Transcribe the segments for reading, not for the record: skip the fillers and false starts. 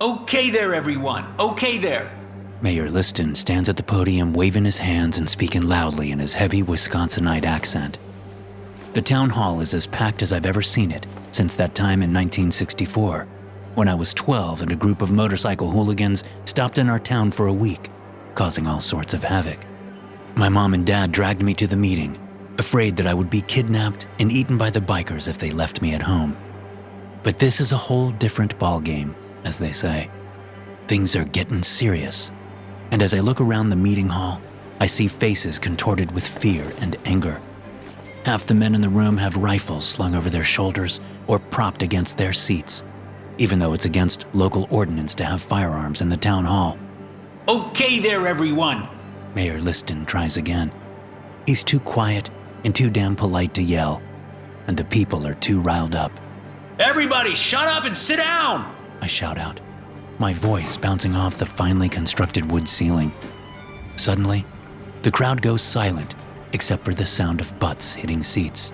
Okay there, everyone. Okay there. Mayor Liston stands at the podium waving his hands and speaking loudly in his heavy Wisconsinite accent. The town hall is as packed as I've ever seen it since that time in 1964, when I was 12 and a group of motorcycle hooligans stopped in our town for a week, causing all sorts of havoc. My mom and dad dragged me to the meeting, afraid that I would be kidnapped and eaten by the bikers if they left me at home. But this is a whole different ballgame, as they say. Things are getting serious. And as I look around the meeting hall, I see faces contorted with fear and anger. Half the men in the room have rifles slung over their shoulders or propped against their seats, even though it's against local ordinance to have firearms in the town hall. Okay there, everyone. Mayor Liston tries again. He's too quiet and too damn polite to yell, and the people are too riled up. Everybody shut up and sit down! I shout out, my voice bouncing off the finely constructed wood ceiling. Suddenly, the crowd goes silent, except for the sound of butts hitting seats.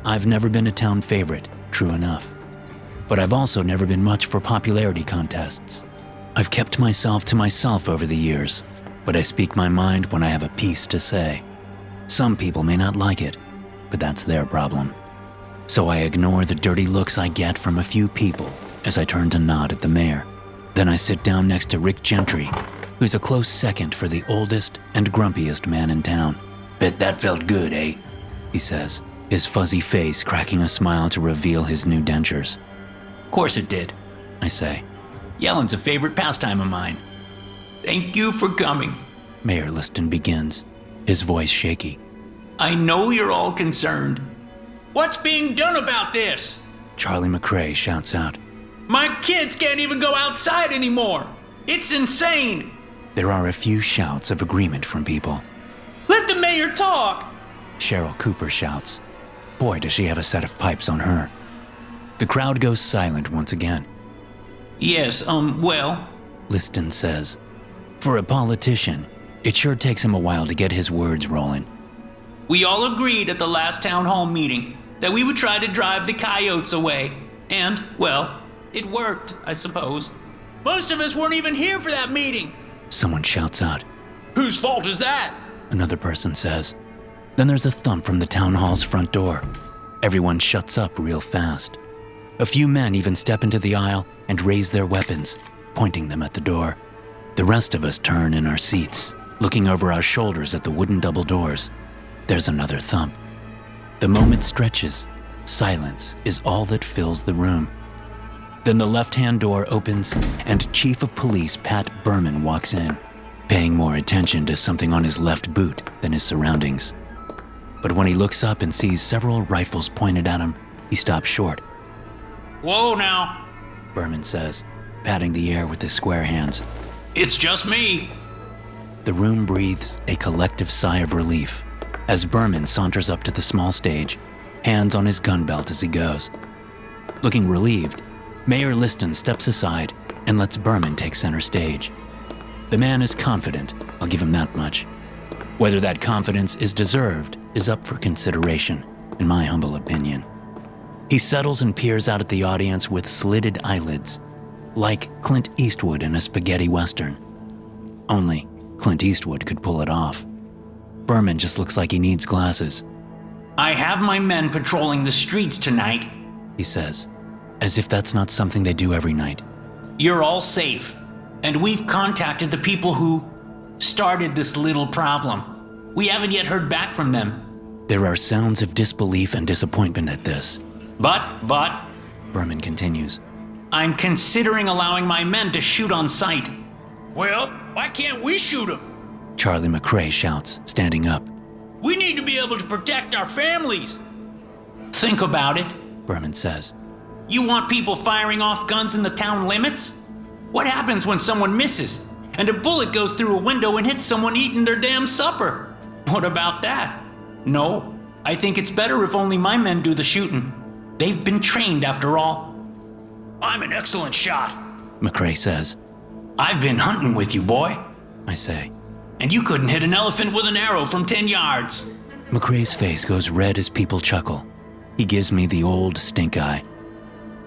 I've never been a town favorite, true enough, but I've also never been much for popularity contests. I've kept myself to myself over the years, but I speak my mind when I have a piece to say. Some people may not like it, but that's their problem. So I ignore the dirty looks I get from a few people as I turn to nod at the mayor. Then I sit down next to Rick Gentry, who's a close second for the oldest and grumpiest man in town. Bet that felt good, eh? He says, his fuzzy face cracking a smile to reveal his new dentures. Of course it did, I say. Yelling's a favorite pastime of mine. Thank you for coming. Mayor Liston begins, his voice shaky. I know you're all concerned. What's being done about this? Charlie McRae shouts out. My kids can't even go outside anymore. It's insane. There are a few shouts of agreement from people. Let the mayor talk. Cheryl Cooper shouts. Boy, does she have a set of pipes on her. The crowd goes silent once again. Yes, well, Liston says. For a politician, it sure takes him a while to get his words rolling. We all agreed at the last town hall meeting that we would try to drive the coyotes away. And, well, it worked, I suppose. Most of us weren't even here for that meeting. Someone shouts out. Whose fault is that? Another person says. Then there's a thump from the town hall's front door. Everyone shuts up real fast. A few men even step into the aisle and raise their weapons, pointing them at the door. The rest of us turn in our seats, looking over our shoulders at the wooden double doors. There's another thump. The moment stretches. Silence is all that fills the room. Then the left-hand door opens and Chief of Police Pat Berman walks in, paying more attention to something on his left boot than his surroundings. But when he looks up and sees several rifles pointed at him, he stops short. Whoa now, Berman says, patting the air with his square hands. It's just me. The room breathes a collective sigh of relief as Berman saunters up to the small stage, hands on his gun belt as he goes. Looking relieved, Mayor Liston steps aside and lets Berman take center stage. The man is confident, I'll give him that much. Whether that confidence is deserved is up for consideration, in my humble opinion. He settles and peers out at the audience with slitted eyelids, like Clint Eastwood in a spaghetti western. Only Clint Eastwood could pull it off. Berman just looks like he needs glasses. I have my men patrolling the streets tonight, he says, as if that's not something they do every night. You're all safe, and we've contacted the people who started this little problem. We haven't yet heard back from them. There are sounds of disbelief and disappointment at this. But, Berman continues, I'm considering allowing my men to shoot on sight. Well, why can't we shoot them? Charlie McRae shouts, standing up. We need to be able to protect our families. Think about it, Berman says. You want people firing off guns in the town limits? What happens when someone misses and a bullet goes through a window and hits someone eating their damn supper? What about that? No, I think it's better if only my men do the shooting. They've been trained after all. I'm an excellent shot, McRae says. I've been hunting with you, boy, I say. And you couldn't hit an elephant with an arrow from 10 yards. McRae's face goes red as people chuckle. He gives me the old stink eye.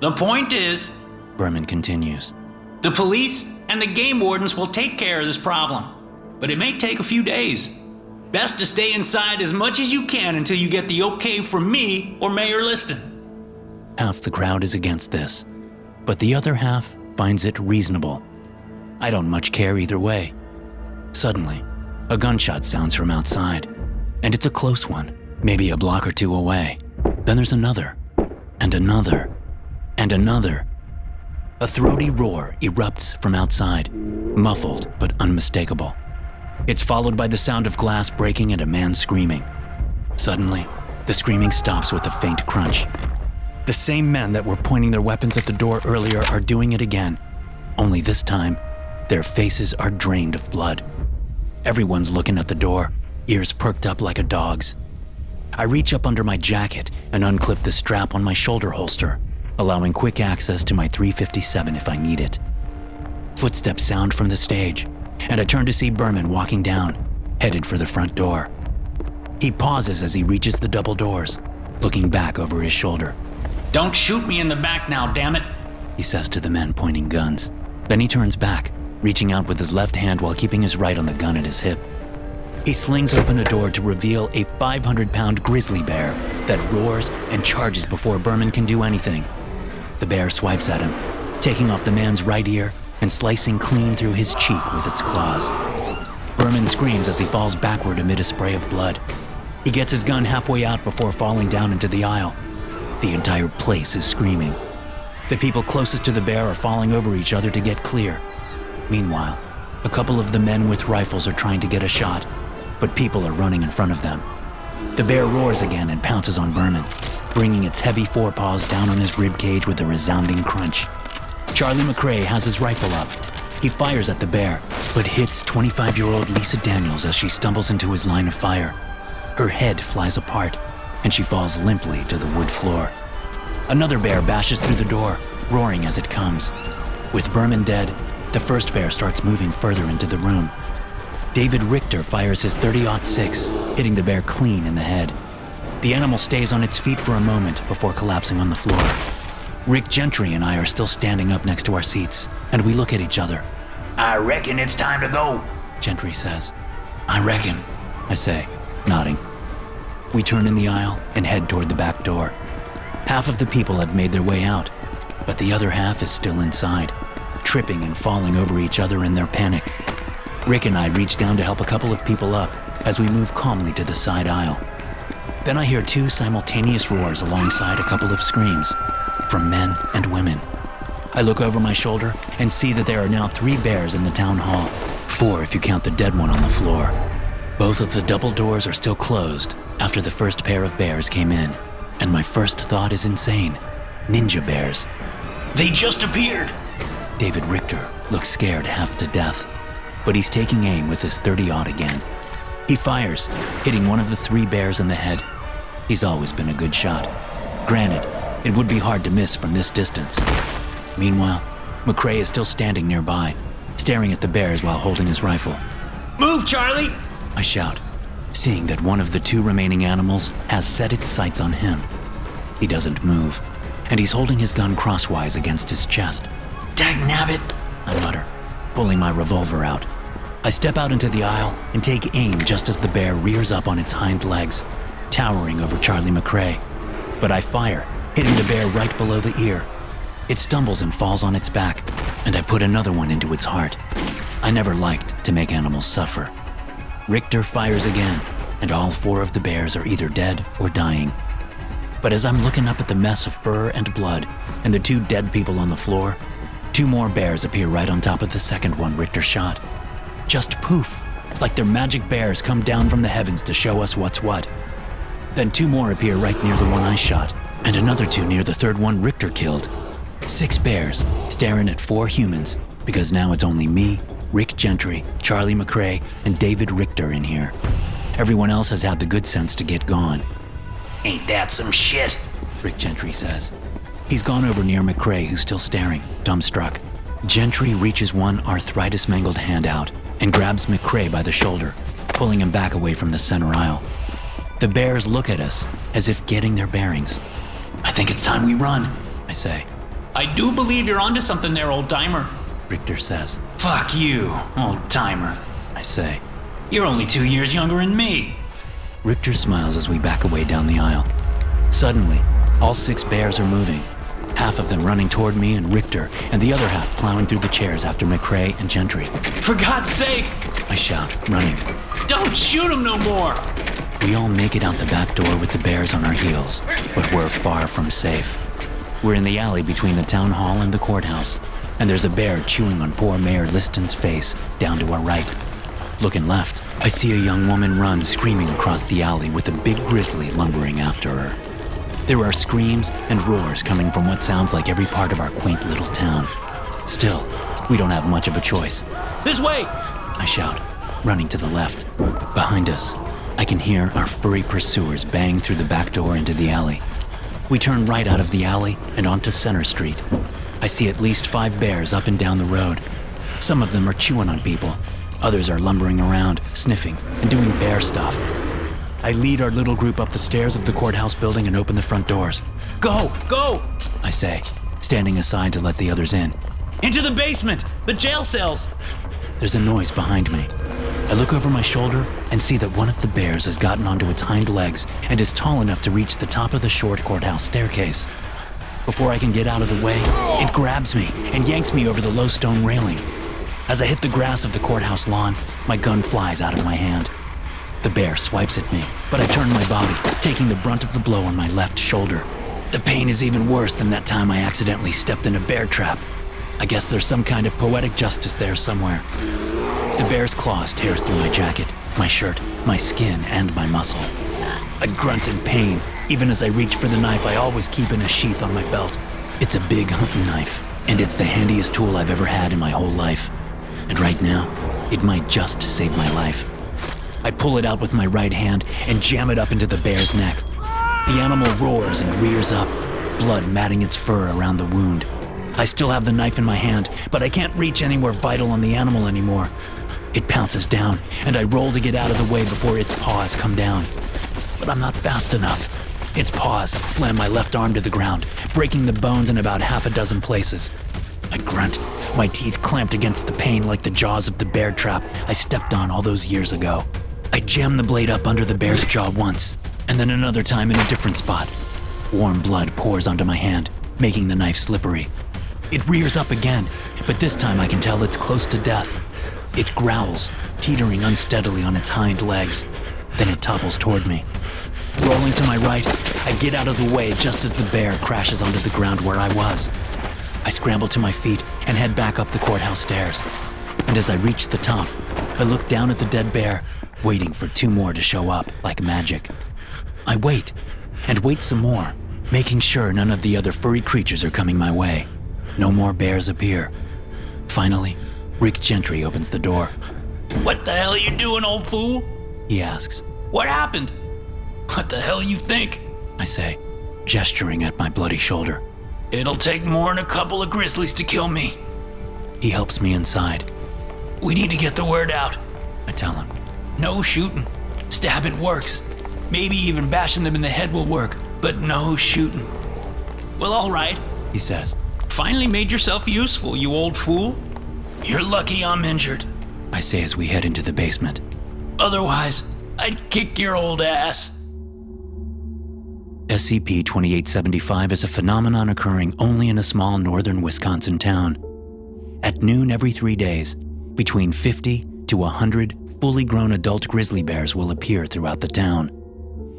The point is, Berman continues, The police and the game wardens will take care of this problem, but it may take a few days. Best to stay inside as much as you can until you get the okay from me or Mayor Liston. Half the crowd is against this, but the other half finds it reasonable. I don't much care either way. Suddenly, a gunshot sounds from outside, and it's a close one, maybe a block or two away. Then there's another, and another, and another. A throaty roar erupts from outside, muffled but unmistakable. It's followed by the sound of glass breaking and a man screaming. Suddenly, the screaming stops with a faint crunch. The same men that were pointing their weapons at the door earlier are doing it again, only this time, their faces are drained of blood. Everyone's looking at the door, ears perked up like a dog's. I reach up under my jacket and unclip the strap on my shoulder holster, allowing quick access to my .357 if I need it. Footsteps sound from the stage, and I turn to see Berman walking down, headed for the front door. He pauses as he reaches the double doors, looking back over his shoulder. Don't shoot me in the back now, damn it, he says to the men pointing guns. Then he turns back, reaching out with his left hand while keeping his right on the gun at his hip. He slings open a door to reveal a 500-pound grizzly bear that roars and charges before Berman can do anything. The bear swipes at him, taking off the man's right ear and slicing clean through his cheek with its claws. Berman screams as he falls backward amid a spray of blood. He gets his gun halfway out before falling down into the aisle. The entire place is screaming. The people closest to the bear are falling over each other to get clear. Meanwhile, a couple of the men with rifles are trying to get a shot, but people are running in front of them. The bear roars again and pounces on Berman, bringing its heavy forepaws down on his ribcage with a resounding crunch. Charlie McRae has his rifle up. He fires at the bear, but hits 25-year-old Lisa Daniels as she stumbles into his line of fire. Her head flies apart, and she falls limply to the wood floor. Another bear bashes through the door, roaring as it comes. With Berman dead, the first bear starts moving further into the room. David Richter fires his .30-06, hitting the bear clean in the head. The animal stays on its feet for a moment before collapsing on the floor. Rick Gentry and I are still standing up next to our seats, and we look at each other. I reckon it's time to go, Gentry says. I reckon, I say, nodding. We turn in the aisle and head toward the back door. Half of the people have made their way out, but the other half is still inside, tripping and falling over each other in their panic. Rick and I reach down to help a couple of people up as we move calmly to the side aisle. Then I hear two simultaneous roars alongside a couple of screams from men and women. I look over my shoulder and see that there are now 3 bears in the town hall, 4 if you count the dead one on the floor. Both of the double doors are still closed after the first pair of bears came in, and my first thought is insane. Ninja bears. They just appeared. David Richter looks scared half to death, but he's taking aim with his .30-aught again. He fires, hitting one of the 3 bears in the head. He's always been a good shot. Granted, it would be hard to miss from this distance. Meanwhile, McRae is still standing nearby, staring at the bears while holding his rifle. Move, Charlie! I shout, seeing that one of the 2 remaining animals has set its sights on him. He doesn't move, and he's holding his gun crosswise against his chest. Dagnabbit, I mutter, pulling my revolver out. I step out into the aisle and take aim just as the bear rears up on its hind legs, towering over Charlie McRae. But I fire, hitting the bear right below the ear. It stumbles and falls on its back, and I put another one into its heart. I never liked to make animals suffer. Richter fires again, and all 4 of the bears are either dead or dying. But as I'm looking up at the mess of fur and blood and the 2 dead people on the floor, 2 more bears appear right on top of the second one Richter shot. Just poof, like they're magic bears come down from the heavens to show us what's what. Then 2 more appear right near the one I shot, and another 2 near the third one Richter killed. 6 bears staring at 4 humans, because now it's only me, Rick Gentry, Charlie McRae, and David Richter in here. Everyone else has had the good sense to get gone. Ain't that some shit? Rick Gentry says. He's gone over near McRae, who's still staring, dumbstruck. Gentry reaches one arthritis-mangled hand out and grabs McRae by the shoulder, pulling him back away from the center aisle. The bears look at us, as if getting their bearings. I think it's time we run, I say. I do believe you're onto something there, old timer. Richter says. Fuck you, old timer. I say. You're only 2 years younger than me. Richter smiles as we back away down the aisle. Suddenly, all 6 bears are moving. Half of them running toward me and Richter, and the other half plowing through the chairs after McCrae and Gentry. For God's sake! I shout, running. Don't shoot him no more! We all make it out the back door with the bears on our heels, but we're far from safe. We're in the alley between the town hall and the courthouse, and there's a bear chewing on poor Mayor Liston's face down to our right. Looking left, I see a young woman run screaming across the alley with a big grizzly lumbering after her. There are screams and roars coming from what sounds like every part of our quaint little town. Still, we don't have much of a choice. This way! I shout, running to the left. Behind us, I can hear our furry pursuers bang through the back door into the alley. We turn right out of the alley and onto Center Street. I see at least 5 bears up and down the road. Some of them are chewing on people. Others are lumbering around, sniffing, and doing bear stuff. I lead our little group up the stairs of the courthouse building and open the front doors. Go! Go! I say, standing aside to let the others in. Into the basement! The jail cells! There's a noise behind me. I look over my shoulder and see that one of the bears has gotten onto its hind legs and is tall enough to reach the top of the short courthouse staircase. Before I can get out of the way, it grabs me and yanks me over the low stone railing. As I hit the grass of the courthouse lawn, my gun flies out of my hand. The bear swipes at me, but I turn my body, taking the brunt of the blow on my left shoulder. The pain is even worse than that time I accidentally stepped in a bear trap. I guess there's some kind of poetic justice there somewhere. The bear's claws tears through my jacket, my shirt, my skin, and my muscle. I grunt in pain, even as I reach for the knife I always keep in a sheath on my belt. It's a big hunting knife, and it's the handiest tool I've ever had in my whole life. And right now, it might just save my life. I pull it out with my right hand and jam it up into the bear's neck. The animal roars and rears up, blood matting its fur around the wound. I still have the knife in my hand, but I can't reach anywhere vital on the animal anymore. It pounces down, and I roll to get out of the way before its paws come down. But I'm not fast enough. Its paws slam my left arm to the ground, breaking the bones in about half a dozen places. I grunt, my teeth clamped against the pain like the jaws of the bear trap I stepped on all those years ago. I jam the blade up under the bear's jaw once, and then another time in a different spot. Warm blood pours onto my hand, making the knife slippery. It rears up again, but this time I can tell it's close to death. It growls, teetering unsteadily on its hind legs. Then it topples toward me. Rolling to my right, I get out of the way just as the bear crashes onto the ground where I was. I scramble to my feet and head back up the courthouse stairs. And as I reach the top, I look down at the dead bear, waiting for 2 more to show up like magic. I wait, and wait some more, making sure none of the other furry creatures are coming my way. No more bears appear. Finally, Rick Gentry opens the door. What the hell are you doing, old fool? He asks. What happened? What the hell you think? I say, gesturing at my bloody shoulder. It'll take more than a couple of grizzlies to kill me. He helps me inside. We need to get the word out. I tell him. No shooting. Stabbing works. Maybe even bashing them in the head will work, but no shooting. Well, all right, He says. Finally made yourself useful, you old fool. You're lucky I'm injured. I say as we head into the basement. Otherwise, I'd kick your old ass. SCP-2875 is a phenomenon occurring only in a small northern Wisconsin town. At noon every 3 days, between 50 to 100 fully grown adult grizzly bears will appear throughout the town.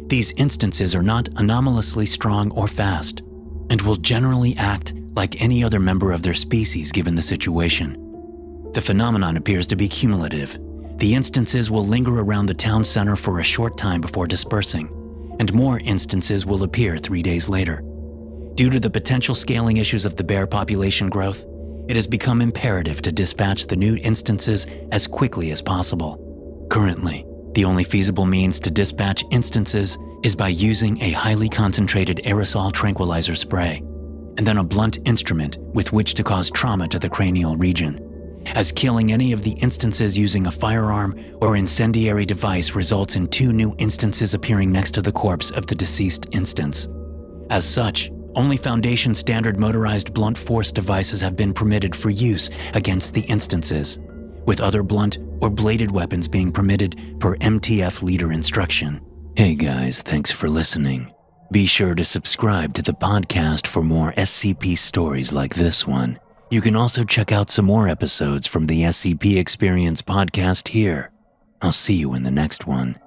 These instances are not anomalously strong or fast, and will generally act like any other member of their species given the situation. The phenomenon appears to be cumulative. The instances will linger around the town center for a short time before dispersing, and more instances will appear 3 days later. Due to the potential scaling issues of the bear population growth, it has become imperative to dispatch the new instances as quickly as possible. Currently, the only feasible means to dispatch instances is by using a highly concentrated aerosol tranquilizer spray, and then a blunt instrument with which to cause trauma to the cranial region, as killing any of the instances using a firearm or incendiary device results in 2 new instances appearing next to the corpse of the deceased instance. As such, Only Foundation standard motorized blunt force devices have been permitted for use against the instances, with other blunt or bladed weapons being permitted per MTF leader instruction. Hey guys, thanks for listening. Be sure to subscribe to the podcast for more SCP stories like this one. You can also check out some more episodes from the SCP Experience podcast here. I'll see you in the next one.